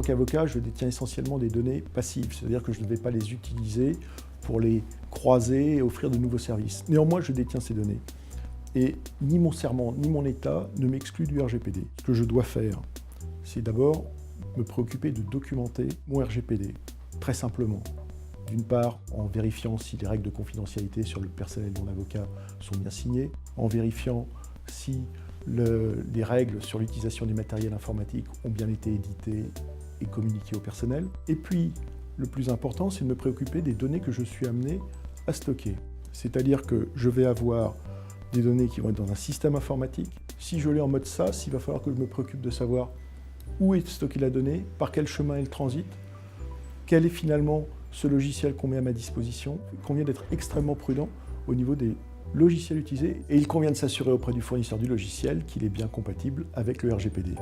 qu'avocat, je détiens essentiellement des données passives, c'est-à-dire que je ne vais pas les utiliser pour les croiser et offrir de nouveaux services. Néanmoins, je détiens ces données. Et ni mon serment, ni mon État ne m'excluent du RGPD. Ce que je dois faire, c'est d'abord me préoccuper de documenter mon RGPD, très simplement. D'une part, en vérifiant si les règles de confidentialité sur le personnel de mon avocat sont bien signées, en vérifiant si les règles sur l'utilisation du matériel informatique ont bien été éditées et communiquées au personnel. Et puis, le plus important, c'est de me préoccuper des données que je suis amené à stocker. C'est-à-dire que je vais avoir des données qui vont être dans un système informatique. Si je l'ai en mode SaaS, il va falloir que je me préoccupe de savoir où est stockée la donnée, par quel chemin elle transite, quel est finalement ce logiciel qu'on met à ma disposition. Il convient d'être extrêmement prudent au niveau des logiciels utilisés et il convient de s'assurer auprès du fournisseur du logiciel qu'il est bien compatible avec le RGPD.